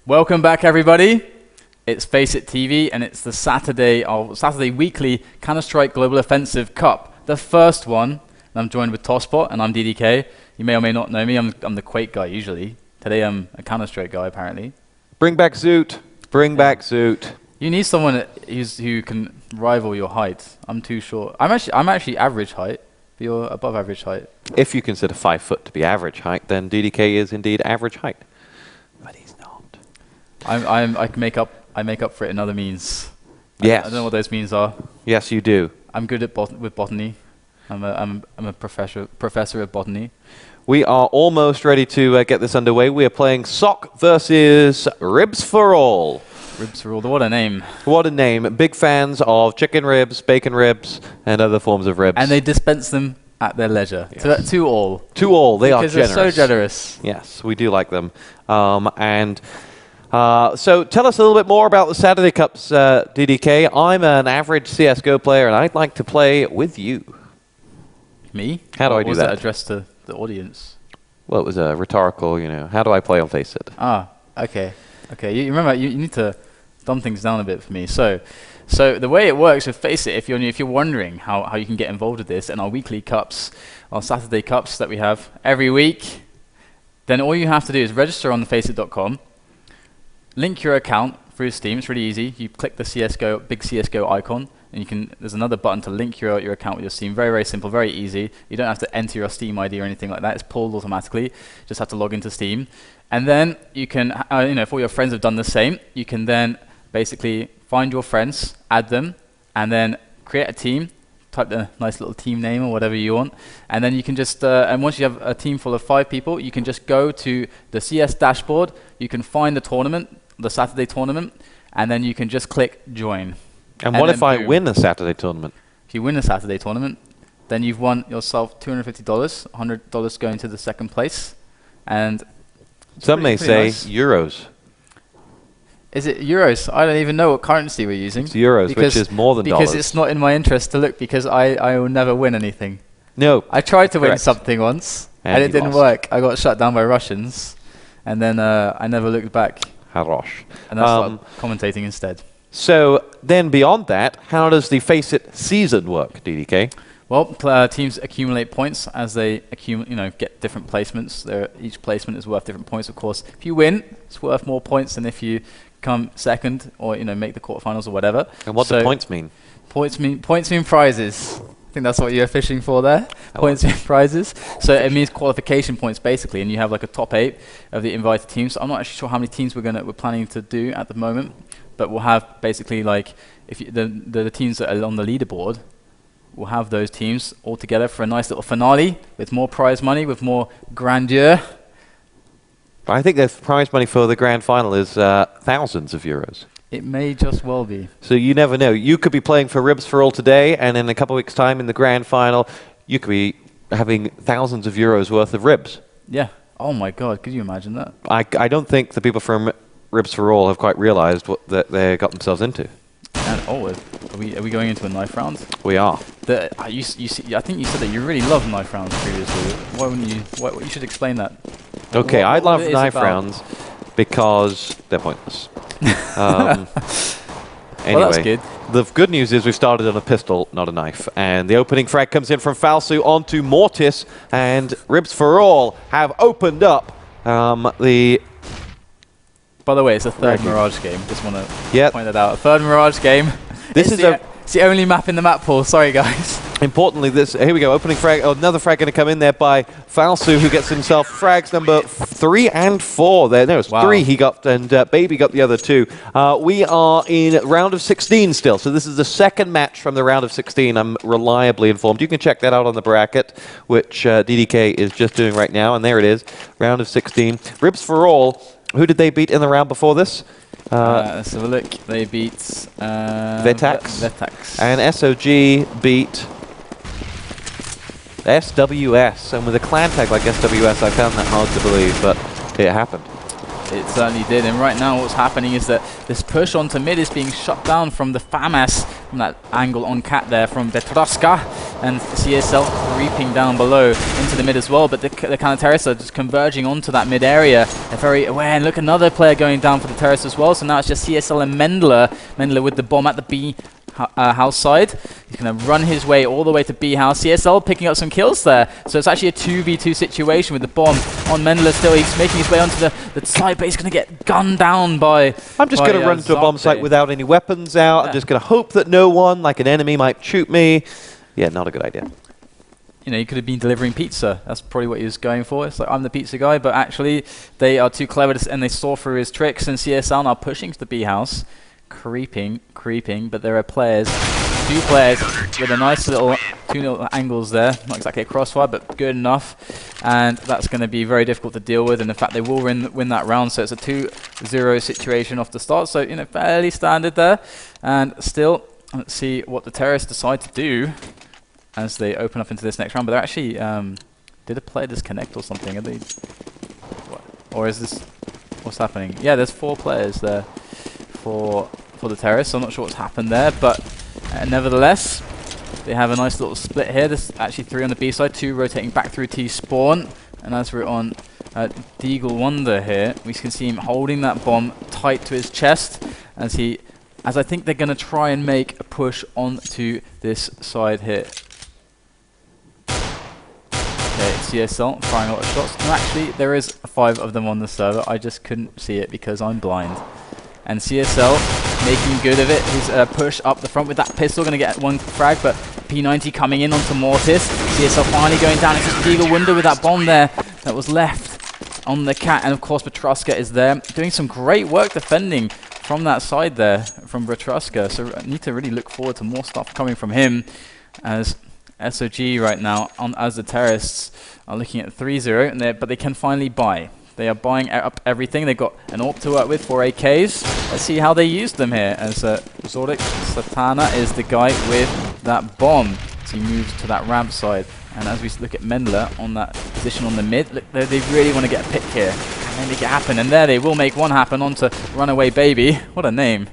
Welcome back, everybody. It's FACEIT TV, and it's the Saturday weekly Counter-Strike Global Offensive Cup, the first one. And I'm joined with Tosspot, and I'm DDK. You may or may not know me. I'm the Quake guy usually. Today I'm a Counter-Strike guy apparently. Bring back Zoot. Bring back Zoot. You need someone who can rival your height. I'm too short. I'm actually average height, but you're above average height. If you consider 5 foot to be average height, then DDK is indeed average height. But he's not. I make up for it in other means. Yes. I don't know what those means are. Yes, you do. I'm good at with botany. I'm a professor of botany. We are almost ready to get this underway. We are playing SoG versus RIBS4ALL. RIBS4ALL, what a name. What a name. Big fans of chicken ribs, bacon ribs, and other forms of ribs. And they dispense them at their leisure. Yes. To all. To all. They are generous. Because they're so generous. Yes, we do like them. So tell us a little bit more about the Saturday Cups, DDK. I'm an average CSGO player, and I'd like to play with you. Me? How do I do that? Was that addressed to the audience? Well, it was a rhetorical, how do I play on FACEIT? Ah, okay. Okay, you remember, you need to dumb things down a bit for me. So the way it works with FACEIT, if you're wondering how you can get involved with this and our weekly cups, our Saturday cups that we have every week, then all you have to do is register on the FACEIT.com, link your account through Steam. It's really easy. You click the big CSGO icon, and there's another button to link your account with your Steam. Very, very simple, very easy. You don't have to enter your Steam ID or anything like that. It's pulled automatically. Just have to log into Steam. And then you can, if all your friends have done the same, you can then basically find your friends, add them, and then create a team. Type the nice little team name or whatever you want. And then you can just, and once you have a team full of 5 people, you can just go to the CS dashboard. You can find the tournament, the Saturday tournament, and then you can just click join. And what if I win a Saturday tournament? If you win a Saturday tournament, then you've won yourself $250, $100 going to the second place. And some may say nice. euros. Is it euros? I don't even know what currency we're using. It's euros, which is more than dollars. Because it's not in my interest to look, because I will never win anything. No. I tried to win something once, and it didn't work. I got shut down by Russians, and then I never looked back. Harosh. And I started commentating instead. So then beyond that, how does the FACEIT season work, DDK? Well, teams accumulate points as they get different placements. Each placement is worth different points, of course. If you win, it's worth more points than if you come second or make the quarterfinals or whatever. And what do points mean? Points mean prizes. I think that's what you're fishing for there. Points mean prizes. So it means qualification points basically, and you have like a top 8 of the invited teams. So I'm not actually sure how many teams we're planning to do at the moment, but we'll have basically like the teams that are on the leaderboard. We'll have those teams all together for a nice little finale with more prize money, with more grandeur. I think the prize money for the grand final is thousands of euros. It may just well be. So you never know. You could be playing for RIBS4ALL today, and in a couple of weeks' time in the grand final, you could be having thousands of euros worth of ribs. Yeah. Oh my God, could you imagine that? I don't think the people from RIBS4ALL have quite realized what they got themselves into. And are we going into a knife round? We are. I think you said that you really love knife rounds previously. Why wouldn't you? You should explain that. Okay, I love knife rounds because they're pointless. Anyway, well, that's good. The good news is we've started on a pistol, not a knife. And the opening frag comes in from Falsu onto Mortis, and RIBS4ALL have opened up the... By the way, it's a third Mirage game. Just want to point that out. A third Mirage game. It's the only map in the map pool. Sorry, guys. Importantly, here we go. Opening frag. Oh, another frag going to come in there by Falsu, who gets himself frags number 3 and 4. There, no, it's 3 he got, and Baby got the other 2. We are in round of 16 still, so this is the second match from the round of 16. I'm reliably informed. You can check that out on the bracket, which DDK is just doing right now, and there it is, round of 16. RIBS4ALL. Who did they beat in the round before this? Let's have a look. They beat Vetax. And SoG beat SWS. And with a clan tag like SWS, I found that hard to believe, but it happened. It certainly did. And right now what's happening is that this push onto mid is being shut down from the FAMAS, from that angle on Cat there from Petroska. And CSL creeping down below into the mid as well, but the counter-terrorists are just converging onto that mid area. They're very aware, and look, another player going down for the terrorists as well, so now it's just CSL and Mendler. Mendler with the bomb at the B house side. He's going to run his way all the way to B house. CSL picking up some kills there. So it's actually a 2v2 situation with the bomb on Mendler still. He's making his way onto the side, but he's going to get gunned down by... I'm just going to run to a bomb site without any weapons out. Yeah. I'm just going to hope that no one, like an enemy, might shoot me. Yeah, not a good idea. You know, he could have been delivering pizza. That's probably what he was going for. It's like, I'm the pizza guy, but actually they are too clever and they saw through his tricks, and CSL now pushing to the B house. Creeping, but there are players, 2 players with a nice little 2 little angles there. Not exactly a crossfire, but good enough. And that's going to be very difficult to deal with. And in fact, they will win that round. So it's a 2-0 situation off the start. So, you know, fairly standard there. And still, let's see what the terrorists decide to do as they open up into this next round. But they're actually, did a player disconnect or something? Are they, what? Or is this, what's happening? Yeah, there's 4 players there for the terrorists, so I'm not sure what's happened there, but nevertheless, they have a nice little split here. There's actually 3 on the B side, 2 rotating back through T spawn, and as we're on Deagle Wonder here, we can see him holding that bomb tight to his chest as I think they're going to try and make a push onto this side here. Okay, CSL firing a lot of shots. And actually, there is 5 of them on the server. I just couldn't see it because I'm blind. And CSL making good of it. His push up the front with that pistol, going to get 1 frag, but P90 coming in onto Mortis. CSL finally going down. It's just Deagle Wonder with that bomb there that was left on the cat. And of course, Petruska is there, doing some great work defending from that side there, from Petruska. So I need to really look forward to more stuff coming from him, as SoG right now, as the terrorists are looking at 3-0, but they can finally buy. They are buying up everything. They've got an AWP to work with, 4 AKs. Let's see how they use them here, as Zordik Satana is the guy with that bomb. So he moves to that ramp side. And as we look at Mendler on that position on the mid, look, they really want to get a pick here. And they make it happen. And there they will make one happen onto Runaway Baby. What a name.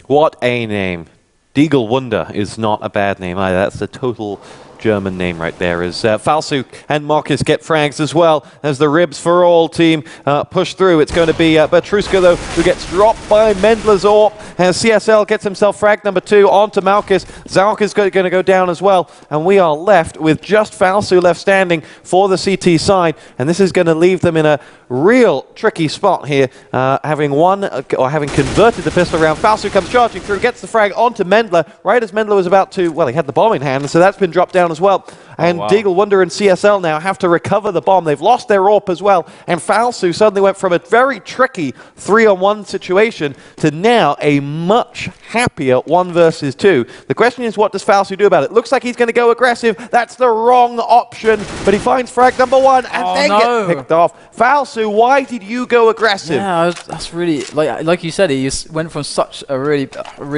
What a name. Deagle Wunder is not a bad name either. That's the total German name right there. As Falsu and Marcus get frags as well as the RIBS4ALL team push through. It's going to be Petruska, though, who gets dropped by Mendler's AWP, as CSL gets himself frag number 2 onto Malcus. Zauk is going to go down as well, and we are left with just Falsu left standing for the CT side, and this is going to leave them in a real tricky spot here, having converted the pistol round. Falsu comes charging through, gets the frag onto Mendler, right as Mendler was about to, well, he had the bomb in hand, so that's been dropped down as well. And Deagle Wonder and CSL now have to recover the bomb. They've lost their AWP as well. And Falsu suddenly went from a very tricky 3-on-1 situation to now a much happier 1 versus 2. The question is, what does Falsu do about it? Looks like he's going to go aggressive. That's the wrong option. But he finds frag number 1 and then gets picked off. Falsu, why did you go aggressive? Yeah, that's really, like you said, he just went from such a really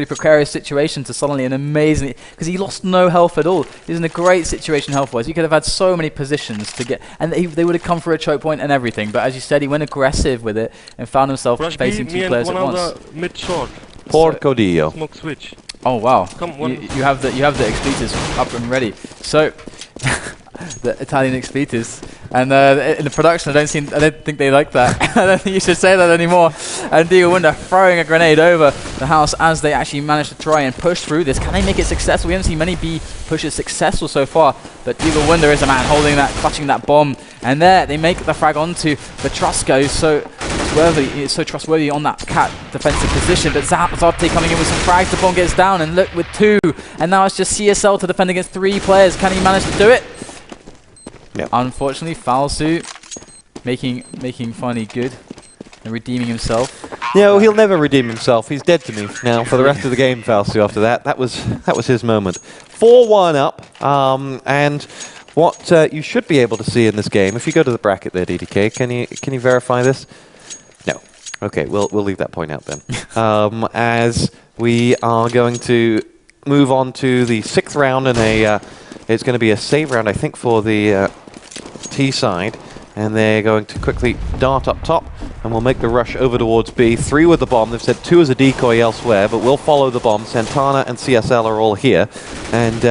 precarious situation to suddenly an amazing, because he lost no health at all. He's in a great situation health-wise. He could have had so many positions to get, and they would have come for a choke point and everything. But as you said, he went aggressive with it and found himself facing 2 players at once. Mid short. Porcodillo. Smoke switch. Oh wow! Come, you have the expletives up and ready. So the Italian expletives, and in the production, I don't think they like that. I don't think you should say that anymore. And Deagle Wonder throwing a grenade over the house as they actually manage to try and push through this. Can they make it successful? We haven't seen many B pushes successful so far, but Deagle Wonder is a man holding that, clutching that bomb, and there they make the frag onto Petruska, who's so trustworthy on that cat defensive position. But Zarte coming in with some frags, the bomb gets down, and look, with 2, and now it's just CSL to defend against 3 players. Can he manage to do it? Yep. Unfortunately, Falsu making finally good and redeeming himself. No, he'll never redeem himself. He's dead to me now for the rest of the game, Falsu, after that. That was his moment. 4-1 up, and what you should be able to see in this game, if you go to the bracket there, DDK, can you verify this? No. Okay, we'll leave that point out then. As we are going to move on to the 6th round, and it's going to be a save round, I think, for the T side. and they're going to quickly dart up top, and we'll make the rush over towards B. 3 with the bomb. They've said 2 as a decoy elsewhere, but we'll follow the bomb. Santana and CSL are all here, and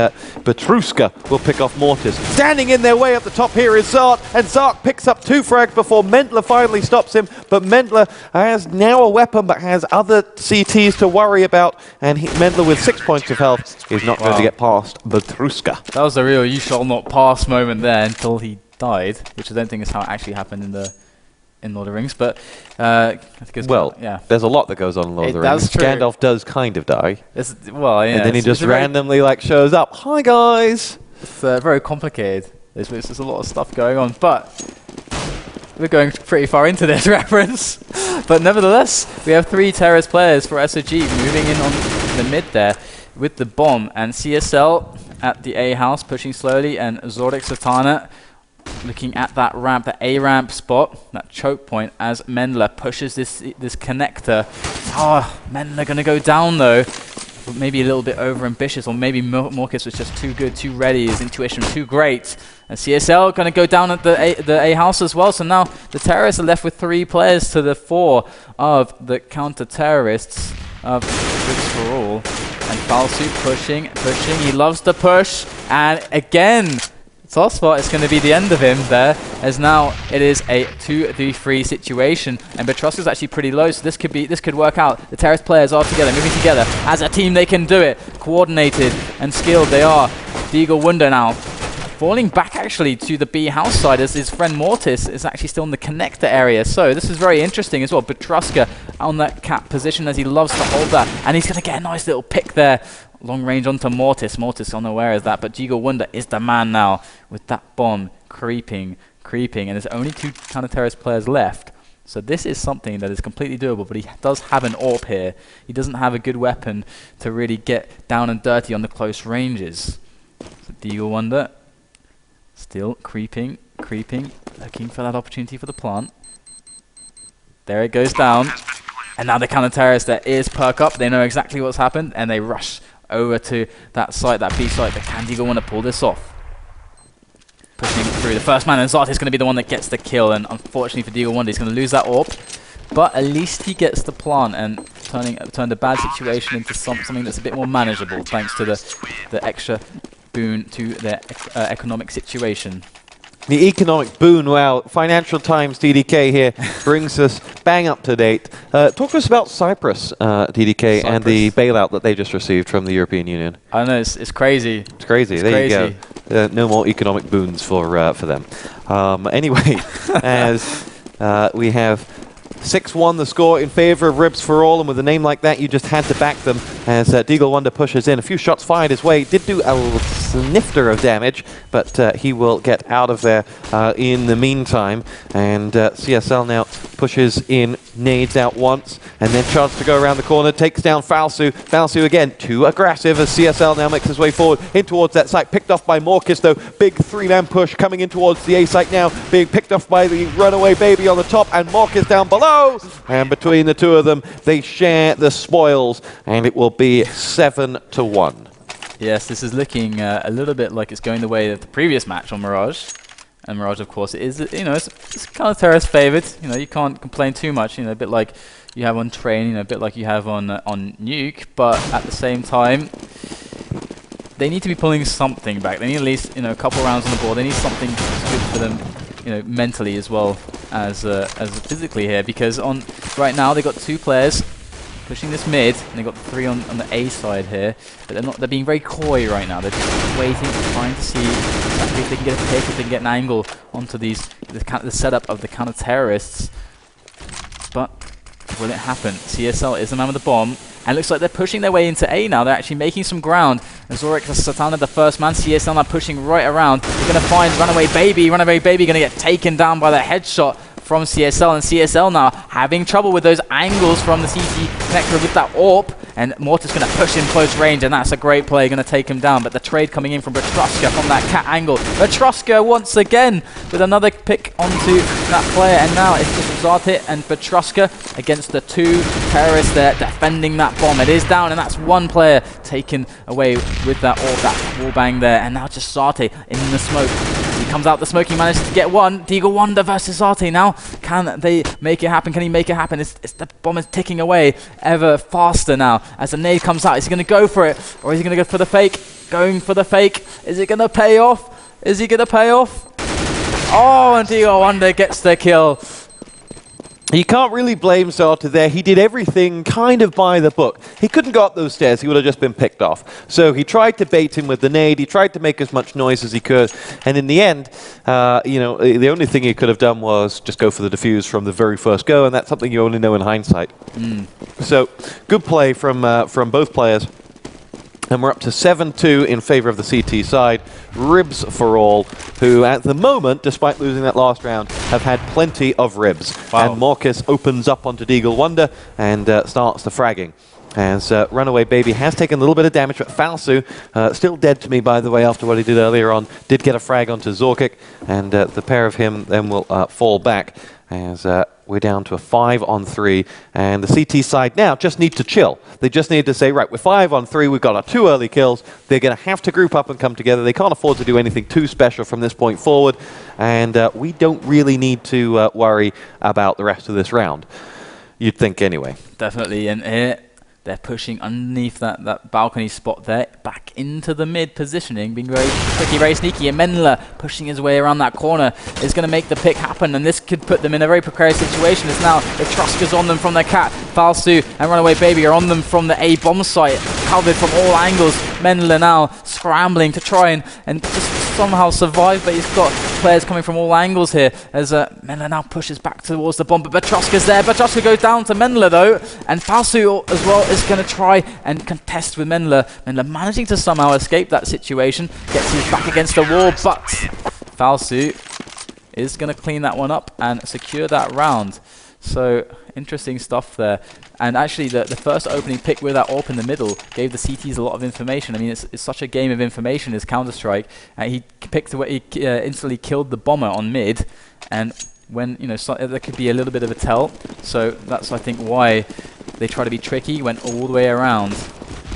Petruska will pick off Mortis. Standing in their way up the top here is Zart, and Zart picks up 2 frags before Mendler finally stops him, but Mendler has now a weapon but has other CTs to worry about, and Mendler with 6 points of health is not going to get past Petruska. That was a real you shall not pass moment there until he died, which I don't think is how it actually happened in Lord of the Rings, but I think it's there's a lot that goes on in Lord of the Rings. That's true. Gandalf does kind of die. Well, yeah, and then he just randomly like shows up. Hi guys. It's very complicated. There's a lot of stuff going on, but we're going pretty far into this reference. But nevertheless, we have 3 Terrace players for SoG moving in on the mid there with the bomb, and CSL at the A house pushing slowly, and Zordik Satana looking at that ramp, the A ramp spot, that choke point, as Mendler pushes this connector. Oh, Mendler gonna go down though. Maybe a little bit over ambitious, or maybe Morkis was just too good, too ready, his intuition too great. And CSL gonna go down at the A house as well. So now the terrorists are left with 3 players to the 4 of the counter-terrorists of RIBS4ALL. And Falsu pushing, he loves to push, and again, soft spot is going to be the end of him there, as now it is a 2-3 situation, and Petruska's actually pretty low, so this could work out. The Terrace players are together, moving together as a team. They can do it, coordinated and skilled they are. Deagle Wunder now falling back actually to the B house side, as his friend Mortis is actually still in the connector area. So this is very interesting as well. Petruska on that cap position, as he loves to hold that, and he's going to get a nice little pick there. Long range onto Mortis. Mortis unaware of that, but Deagle Wunder is the man now with that bomb creeping, and there's only 2 counter-terrorist players left. So this is something that is completely doable, but he does have an AWP here. He doesn't have a good weapon to really get down and dirty on the close ranges. So Deagle Wunder still creeping, looking for that opportunity for the plant. There it goes down. And now the counter-terrorists, their ears perk up. They know exactly what's happened, and they rush over to that site, that B site. But can Deagle Wunder pull this off? Pushing through. The first man, and Zart is going to be the one that gets the kill. And unfortunately for Deagle Wunder, he's going to lose that AWP. But at least he gets the plant and turned a bad situation into something that's a bit more manageable, thanks to the extra boon to their economic situation. The economic boon, wow. Financial Times DDK here brings us bang up to date. Talk to us about Cyprus, DDK, and the bailout that they just received from the European Union. I know, it's crazy. It's crazy. It's there crazy. You go. No more economic boons for them. Anyway, as we have 6-1 the score in favor of RIBS4ALL, and with a name like that, you just had to back them as Deagle Wunder pushes in. A few shots fired his way. Did do a snifter of damage, but he will get out of there in the meantime. And CSL now pushes in, nades out once, and then tries to go around the corner, takes down Falsu. Falsu again, too aggressive as CSL now makes his way forward in towards that site. Picked off by Morkis though. Big 3-man push coming in towards the A site now, being picked off by the runaway baby on the top, and Morkis down below. And between the 2 of them, they share the spoils, and it will be 7-1. Yes, this is looking a little bit like it's going the way of the previous match on Mirage. And Mirage, of course, is, it's kind of terrorist favored. You can't complain too much. A bit like you have on Train, a bit like you have on Nuke. But at the same time, they need to be pulling something back. They need at least a couple rounds on the board. They need something that's good for them, mentally as well as physically here. Because right now they got 2 players pushing this mid, and they got 3 on the A side here, but they're being very coy right now. They're just waiting, trying to see exactly if they can get a pick, if they can get an angle onto the setup of the counter-terrorists. But will it happen? CSL is the man with the bomb, and it looks like they're pushing their way into A now. They're actually making some ground. Zorik Satana, the first man. CSL now pushing right around. They're going to find Runaway Baby. Runaway Baby going to get taken down by the headshot from CSL, and CSL now having trouble with those angles from the CT connector with that AWP, and Mortis going to push in close range, and that's a great play, going to take him down. But the trade coming in from Petruska from that cat angle. Petruska once again with another pick onto that player, and now it's just Zartit and Petruska against the 2 terrorists there defending that bomb. It is down, and that's 1 player taken away with that AWP, that wall bang there, and now just Zartit in the smoke. He comes out, the smoking manages to get one. Deagle Wonder versus Zate now. Can they make it happen? Can he make it happen? The bomb is ticking away ever faster now. As the nade comes out, is he going to go for it? Or is he going to go for the fake? Going for the fake. Is it going to pay off? Is he going to pay off? Oh, and Deagle Wonder gets the kill. You can't really blame Zate there. He did everything kind of by the book. He couldn't go up those stairs. He would have just been picked off. So he tried to bait him with the nade. He tried to make as much noise as he could. And in the end, you know, the only thing he could have done was just go for the defuse from the very first go. And that's something you only know in hindsight. So good play from both players. And we're up to 7-2 in favor of the CT side. RIBS4ALL, who at the moment, despite losing that last round, have had plenty of ribs. Wow. And Marcus opens up onto Deagle Wonder and starts the fragging. As Runaway Baby has taken a little bit of damage, but Falsu, still dead to me, by the way, after what he did earlier on, did get a frag onto Zorkic, and the pair of him then will fall back as we're down to a 5-on-3, and the CT side now just need to chill. They just need to say, right, we're 5-on-3, we've got our 2 early kills, they're going to have to group up and come together. They can't afford to do anything too special from this point forward, and we don't really need to worry about the rest of this round. You'd think anyway. Definitely, and here they're pushing underneath that balcony spot there, back into the mid positioning, being very tricky, very sneaky, and Mendler pushing his way around that corner is going to make the pick happen, and this could put them in a very precarious situation. It's now the Trusca's on them from the cat, Falsu and Runaway Baby are on them from the A bomb site, covered from all angles. Mendler now scrambling to try and just somehow survive, but he's got players coming from all angles here as Mendler now pushes back towards the bomb, but Petruska's there. Petruska goes down to Mendler though, and Falsu as well is going to try and contest with Mendler. Mendler managing to somehow escape that situation, gets his back against the wall, but Falsu is going to clean that one up and secure that round. So interesting stuff there. And actually the first opening pick with that AWP in the middle gave the CTs a lot of information. I mean, it's such a game of information, is Counter-Strike. He picked away, he instantly killed the bomber on mid, and when, you know, there could be a little bit of a tell. So that's, I think, why they try to be tricky, went all the way around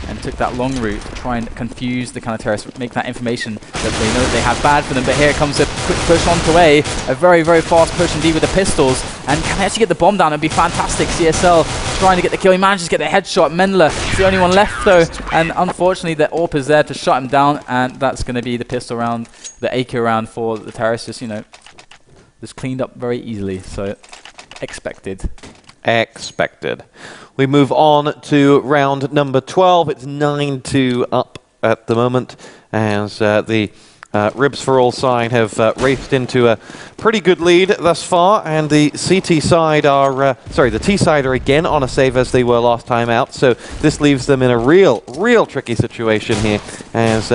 and took that long route to try and confuse the counter-terrorists, make that information that they know they have bad for them. But here comes a quick push onto A, a very, very fast push indeed with the pistols. And can they actually get the bomb down? It'd be fantastic. CSL trying to get the kill. He manages to get the headshot. Mendler is the only one left though. And unfortunately, the AWP is there to shut him down. And that's going to be the pistol round, the AK round for the terrorists. Just, you know, just cleaned up very easily. So expected. Expected. We move on to round number 12. It's 9-2 up at the moment as the RIBS4ALL side have raced into a pretty good lead thus far, and the CT side are, the T side are again on a save as they were last time out, so this leaves them in a real tricky situation here as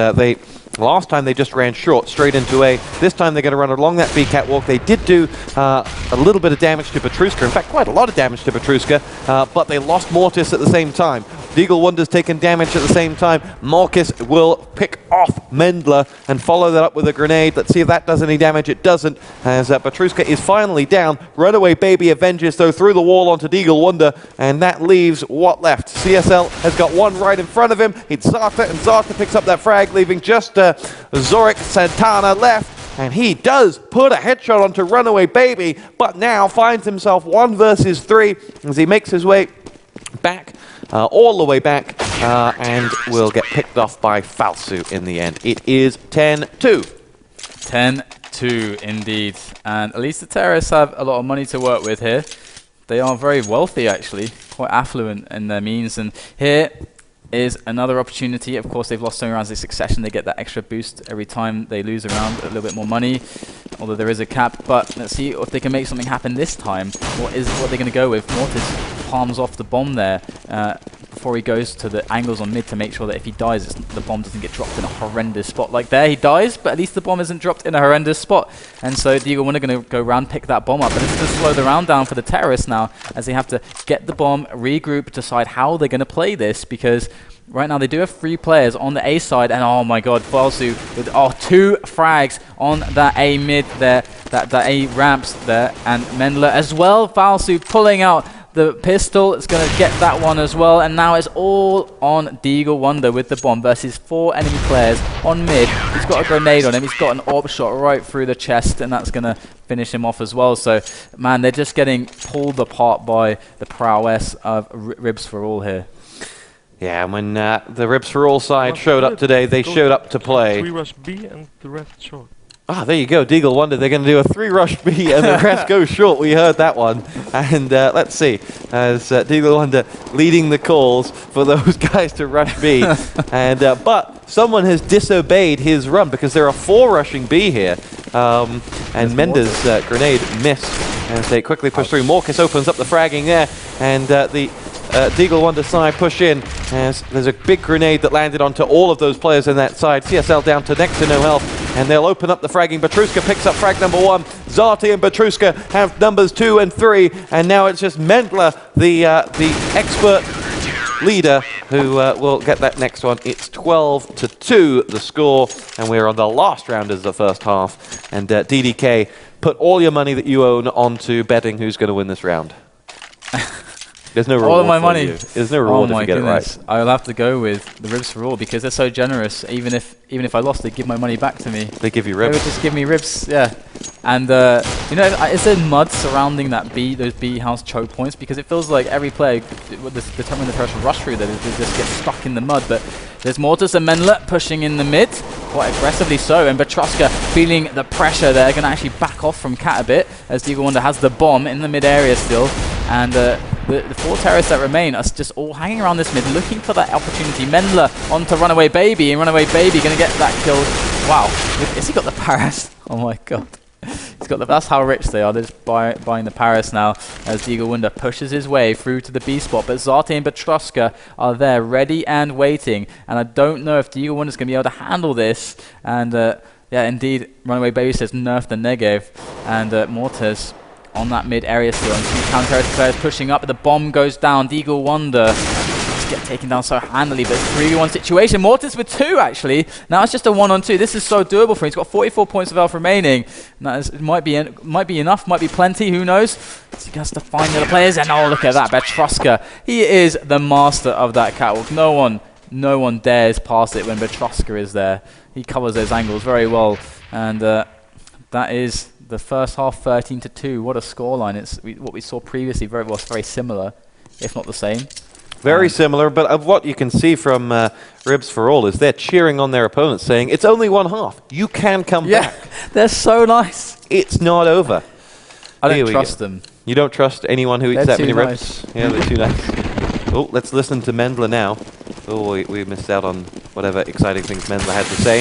last time they just ran short, straight into A. This time they're going to run along that B catwalk. They did do a little bit of damage to Petruska. In fact, quite a lot of damage to Petruska, but they lost Mortis at the same time. Deagle Wonder's taken damage at the same time. Marcus will pick off Mendler and follow that up with a grenade. Let's see if that does any damage. It doesn't, as Petruska is finally down. Runaway Baby avenges, though, through the wall onto Deagle Wonder, and that leaves what left? CSL has got one right in front of him. It's Zate, and Zate picks up that frag, leaving just Zorik Santana left, and he does put a headshot onto Runaway Baby, but now finds himself 1 versus 3 as he makes his way back, all the way back, and will get picked off by Falsu in the end. It is 10-2. 10-2 indeed, and at least the terrorists have a lot of money to work with here. They are very wealthy, actually, quite affluent in their means, and here is another opportunity. Of course, they've lost so many rounds in succession. They get that extra boost every time they lose a round, a little bit more money, although there is a cap. But let's see if they can make something happen this time. What they're going to go with? Mortis palms off the bomb there before he goes to the angles on mid to make sure that if he dies, the bomb doesn't get dropped in a horrendous spot. Like there, he dies, but at least the bomb isn't dropped in a horrendous spot. And so Deagle Wonder going to go around, pick that bomb up. But it's going to slow the round down for the terrorists now, as they have to get the bomb, regroup, decide how they're going to play this, because right now they do have 3 players on the A side, and oh my god, Falsu with 2 frags on that A mid there, that A ramps there, and Mendler as well. Falsu pulling out the pistol. It's going to get that one as well. And now it's all on Deagle Wonder with the bomb versus 4 enemy players on mid. He's got a grenade on him. He's got an AWP shot right through the chest, and that's going to finish him off as well. So, man, they're just getting pulled apart by the prowess of RIBS4ALL here. Yeah, when the RIBS4ALL side showed up today, they showed up to play. 3 rush B and the rest short. Ah, there you go, Deagle Wonder. They're going to do a 3 rush B and the rest go short. We heard that one. And let's see, as Deagle Wonder leading the calls for those guys to rush B. And but someone has disobeyed his run because there are 4 rushing B here. And Mendes' grenade missed as they quickly push through. Morcus opens up the fragging there, and the Deagle Wonder side push in as there's a big grenade that landed onto all of those players in that side. CSL down to next to no health, and they'll open up the fragging. Petruska picks up frag number 1. Zati and Petruska have numbers 2 and 3, and now it's just Mendler, the expert leader, who will get that next one. It's 12-2 the score, and we're on the last round of the first half. And DDK, put all your money that you own onto betting who's going to win this round. There's no reward all of my for money. you. There's no reward if you get it right. I'll have to go with the RIBS4ALL because they're so generous. Even if I lost, they give my money back to me. They give you They ribs. would just give me ribs, yeah. And you know, is there mud surrounding that those B house choke points? Because it feels like every player, when the first rush through, that they just get stuck in the mud. But there's Mortis and Mendler pushing in the mid, quite aggressively so. And Petruska feeling the pressure there, going to actually back off from Cat a bit as Deagle Wonder has the bomb in the mid area still. And the 4 terrorists that remain are just all hanging around this mid, looking for that opportunity. Mendler onto Runaway Baby, and Runaway Baby going to get that kill. Wow, has he got the Paris? Oh my god. He's got that's how rich they are. They're just buying the Paris now as Deagle Wonder pushes his way through to the B spot. But Zati and Petruska are there, ready and waiting. And I don't know if Deagle Wonder's going to be able to handle this. And yeah, indeed, Runaway Baby says nerf the Negev. And Mortis on that mid area still, and 2 counter-terrorist players pushing up, but the bomb goes down. Deagle Wonder just get taken down so handily, but it's a 3v1 situation. Mortis with 2 actually. Now it's just a 1-on-2. This is so doable for him. He's got 44 points of health remaining. It might be enough, might be plenty, who knows? So he has to find the other players, and oh, look at that, Petruska. He is the master of that catwalk. No one dares pass it when Petruska is there. He covers those angles very well, and that is the first half, 13-2. What a scoreline! It's what we saw previously. Was very similar, if not the same. Very similar, but of what you can see from RIBS4ALL is they're cheering on their opponents, saying, "It's only one half. You can come back." They're so nice. It's not over. I don't trust them. You don't trust anyone who eats that many nice. ribs? Yeah, they're too nice. Oh, let's listen to Mendler now. Oh, we missed out on whatever exciting things Mendler had to say.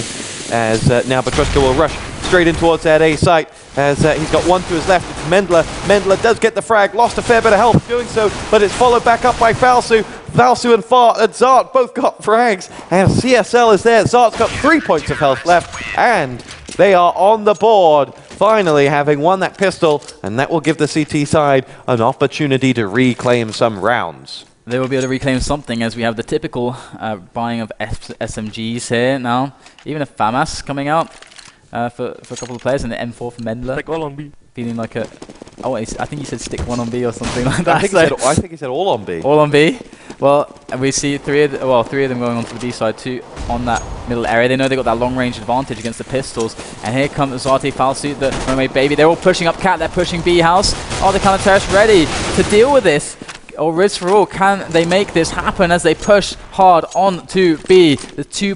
As now Petruska will rush straight in towards that A site, as he's got 1 to his left. It's Mendler. Mendler does get the frag, lost a fair bit of health doing so, but it's followed back up by Falsu. Falsu and Zart both got frags, and CSL is there. Zart's got 3 points of health left, and they are on the board, finally having won that pistol, and that will give the CT side an opportunity to reclaim some rounds. They will be able to reclaim something, as we have the typical buying of SMGs here now. Even a FAMAS coming out for a couple of players, and the M4 for Mendler. Like all on B. Feeling like a... Oh, I think he said stick 1 on B or something like that. I think he said all on B. All on B. Well, and we see 3 of them going on to the B side, 2 on that middle area. They know they got that long range advantage against the pistols. And here comes Zati, Falsu, the Runaway Baby. They're all pushing up Cat. They're pushing B house. Are the counter-terrorists ready to deal with this? Or RIBS4ALL, can they make this happen as they push hard on to B? The 3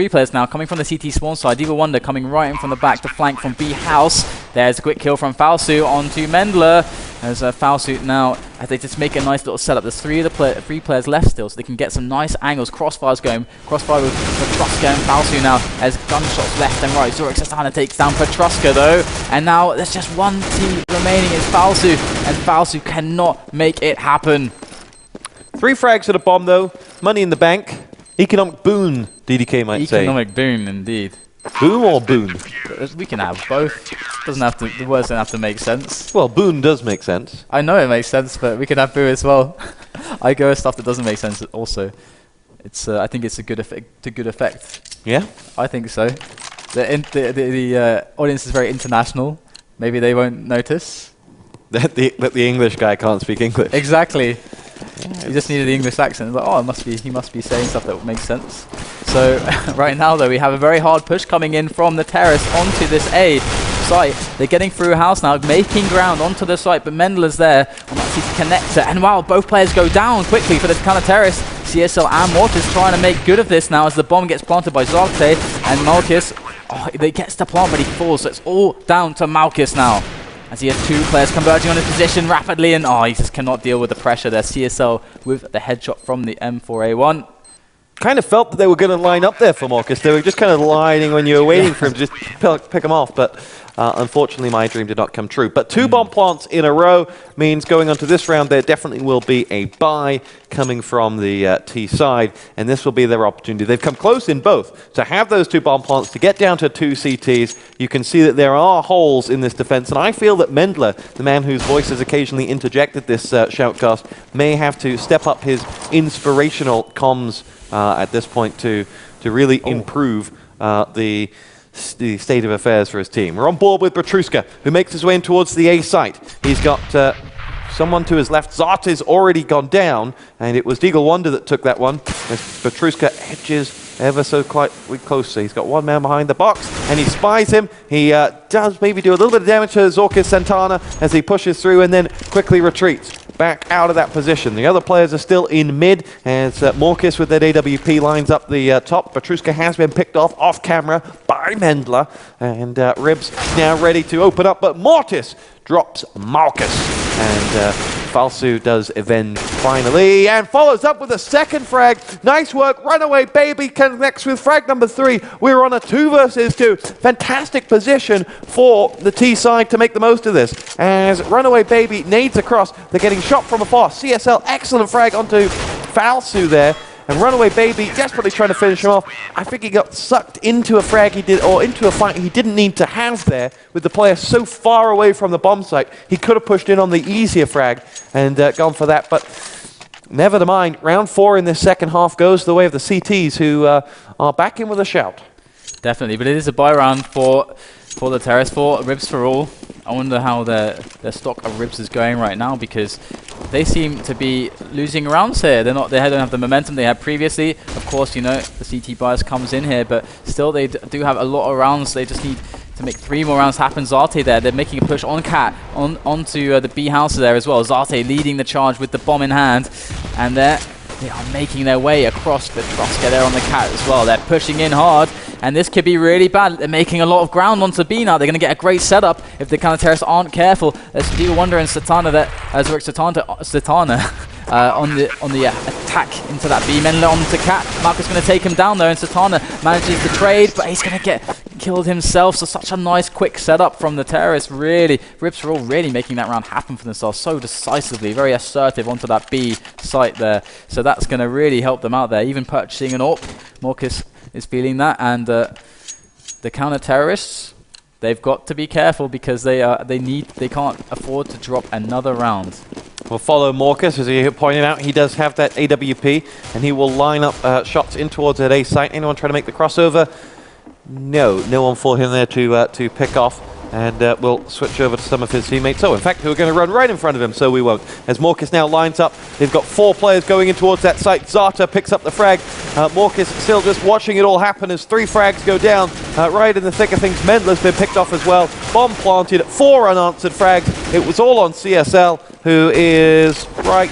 players now coming from the CT spawn side. Deagle Wonder coming right in from the back to flank from B house. There's a quick kill from Falsu onto Mendler. As Falsu now, as they just make a nice little setup. There's 3 players left still, so they can get some nice angles. Crossfire's going. Crossfire with Petruska and Falsu now as gunshots left and right. Zorix Sasana takes down Petruska though. And now there's just 1 team remaining. It's Falsu, and Falsu cannot make it happen. 3 frags at a bomb though. Money in the bank. Economic boon, DDK might say. Economic boon, indeed. Boom or boon? We can have both. Doesn't have to. The words don't have to make sense. Well, boon does make sense. I know it makes sense, but we can have boo as well. I go with stuff that doesn't make sense also. It's. I think it's a good effect. Yeah. I think so. The audience is very international. Maybe they won't notice. that the English guy can't speak English. Exactly. He just needed the English accent. Like, oh, he must be saying stuff that makes sense. So right now, though, we have a very hard push coming in from the terrace onto this A site. They're getting through a house now, making ground onto the site, but Mendler's there on that CT connector. And wow, both players go down quickly for the kind of terrace. CSL and Mortis trying to make good of this now as the bomb gets planted by Zarte and Malkus. Oh, they gets the plant, but he falls. So it's all down to Malkus now, as he has two players converging on his position rapidly, and he just cannot deal with the pressure there. CSL with the headshot from the M4A1. Kind of felt that they were going to line up there for Marcus. They were just kind of lining when you were waiting for him to just pick them off, but unfortunately my dream did not come true. But 2 bomb plants in a row means going on to this round there definitely will be a buy coming from the T side, and this will be their opportunity. They've come close in both to have those 2 bomb plants, to get down to 2 CTs. You can see that there are holes in this defense, and I feel that Mendler, the man whose voice has occasionally interjected this shoutcast, may have to step up his inspirational comms at this point to really improve the state of affairs for his team. We're on board with Petruska, who makes his way in towards the A site. He's got someone to his left. Zarte's already gone down, and it was Deagle Wonder that took that one, as Petruska edges ever so quite closely. He's got one man behind the box, and he spies him. He does maybe do a little bit of damage to Zorkis Santana as he pushes through and then quickly retreats back out of that position. The other players are still in mid, as Morkis with that AWP lines up the top. Petruska has been picked off camera by Mendler, and Ribs now ready to open up, but Mortis drops Marcus, and Falsu does avenge finally, and follows up with a second frag. Nice work. Runaway Baby connects with frag number 3. We're on a 2 versus 2. Fantastic position for the T side to make the most of this, as Runaway Baby nades across. They're getting shot from afar. CSL, excellent frag onto Falsu there, and Runaway Baby desperately trying to finish him off. I think he got sucked into a frag he did, or into a fight he didn't need to have there, with the player so far away from the bomb site. He could have pushed in on the easier frag and gone for that, but never mind. Round 4 in this second half goes the way of the CTs, who are back in with a shout. Definitely, but it is a buy round for the terrace, for RIBS4ALL. I wonder how their stock of Ribs is going right now, because they seem to be losing rounds here. They don't have the momentum they had previously. Of course, you know, the CT bias comes in here, but still they do have a lot of rounds. They just need to make 3 more rounds happen. Zarte there, they're making a push on Cat, onto the B house there as well. Zarte leading the charge with the bomb in hand, and they are making their way across the Petruska there on the Cat as well. They're pushing in hard, and this could be really bad. They're making a lot of ground onto B now. They're going to get a great setup if the counter terrorists aren't careful. There's Deagle Wonder and Satana there, Satana on the attack into that B. Mendler onto Cat. Marcus going to take him down though, and Satana manages to trade, but he's going to get killed himself. So such a nice quick setup from the terrorists. Really, RIBS4ALL really making that round happen for themselves so decisively, very assertive onto that B site there. So that's going to really help them out there. Even purchasing an AWP, Marcus is feeling that, and the counter terrorists, they've got to be careful, because they can't afford to drop another round. We'll follow Morcus, as he pointed out. He does have that AWP, and he will line up shots in towards that A site. Anyone trying to make the crossover? No one for him there to pick off. And we'll switch over to some of his teammates. In fact, who are going to run right in front of him, so we won't. As Morcus now lines up, they've got 4 players going in towards that site. Zarte picks up the frag. Morcus still just watching it all happen as 3 frags go down. Right in the thick of things, Mendler's been picked off as well. Bomb planted, 4 unanswered frags. It was all on CSL, who is right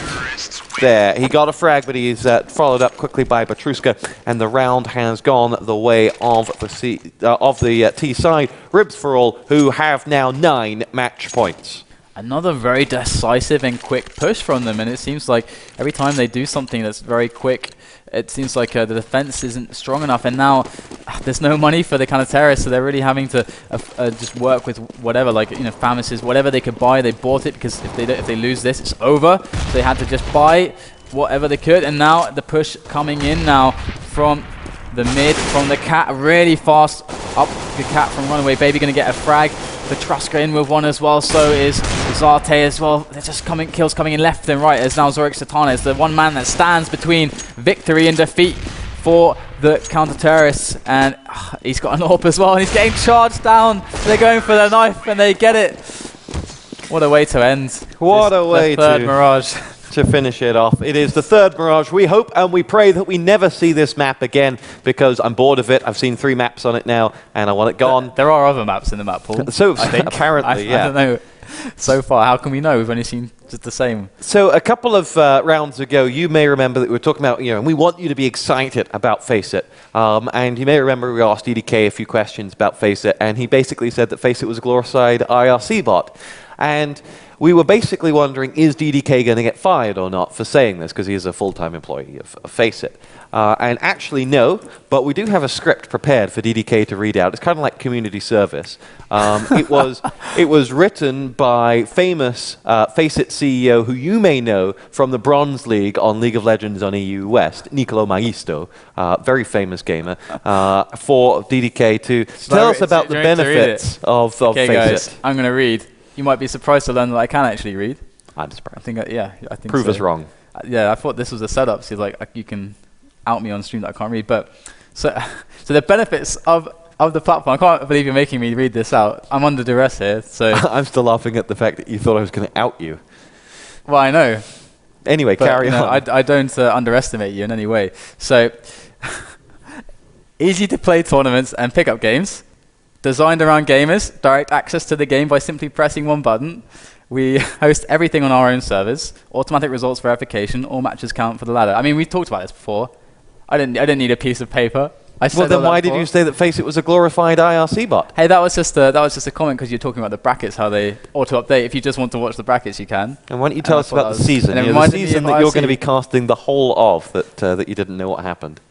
there. He got a frag, but he's followed up quickly by Petruska, and the round has gone the way of the T side. RIBS4ALL, who have now 9 match points. Another very decisive and quick push from them, and it seems like every time they do something that's very quick, it seems like the defense isn't strong enough, and now there's no money for the kind of terrorists, so they're really having to just work with whatever, like, you know, Famises, whatever they could buy. They bought it, because if they lose this, it's over. So they had to just buy whatever they could, and now the push coming in now from the mid, from the Cat, really fast up the Cat from Runaway Baby, going to get a frag. Petruska in with one as well, so is Zarte as well. They're just kills coming in left and right, as now Zorik Satana is the one man that stands between victory and defeat for the counter-terrorists, and he's got an AWP as well, and he's getting charged down. They're going for the knife, and they get it. What a way to end. What a way the third to Mirage. to finish it off. It is the third Mirage. We hope and we pray that we never see this map again because I'm bored of it. I've seen 3 maps on it now and I want it gone. There are other maps in the map pool. So I think. apparently, yeah. I don't know. So far, how can we know? We've only seen just the same. So a couple of rounds ago, you may remember that we were talking about, and we want you to be excited about FACEIT. And you may remember we asked DDK a few questions about FACEIT, and he basically said that FACEIT was a glorified IRC bot. And we were basically wondering, is DDK going to get fired or not for saying this, because he is a full-time employee of FACEIT. And actually, no, but we do have a script prepared for DDK to read out. It's kind of like community service. It was written by famous FACEIT CEO, who you may know from the Bronze League on League of Legends on EU West, Nicolo Maisto, very famous gamer, for DDK to tell us about the benefits of okay, FACEIT. Guys, I'm going to read. You might be surprised to learn that I can actually read. I'm surprised. I think, I think Prove so. us wrong. Yeah, I thought this was a setup. So like you can out me on stream that I can't read. But so the benefits of the platform. I can't believe you're making me read this out. I'm under duress here. So I'm still laughing at the fact that you thought I was going to out you. Well, I know. Anyway, But, carry on. I don't underestimate you in any way. So easy to play tournaments and pickup games. Designed around gamers, direct access to the game by simply pressing one button. We host everything on our own servers. Automatic results verification. All matches count for the ladder. I mean, we talked about this before. I didn't need a piece of paper. Well, then why did you say that FACEIT was a glorified IRC bot? Hey, that was just a comment because you're talking about the brackets, how they auto-update. If you just want to watch the brackets, you can. And why don't you tell us about the season? The season that you're going to be casting the whole of that you didn't know what happened.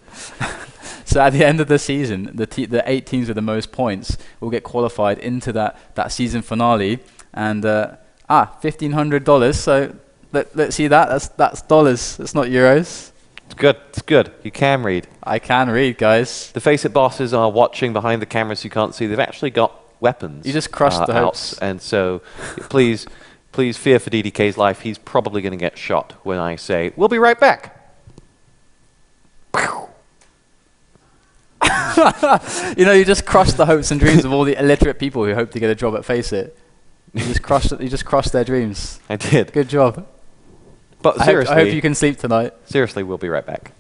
So at the end of the season, the 8 teams with the most points will get qualified into that season finale, and $1,500. So let's see that's dollars. It's not euros. It's good. It's good. You can read. I can read, guys. The FACEIT bosses are watching behind the cameras. You can't see. They've actually got weapons. You just crushed the hopes. And so, please fear for DDK's life. He's probably going to get shot when I say, "We'll be right back." You just crushed the hopes and dreams of all the illiterate people who hope to get a job at FACEIT. You just crushed their dreams. I did. Good job. But seriously, I hope you can sleep tonight. Seriously, we'll be right back.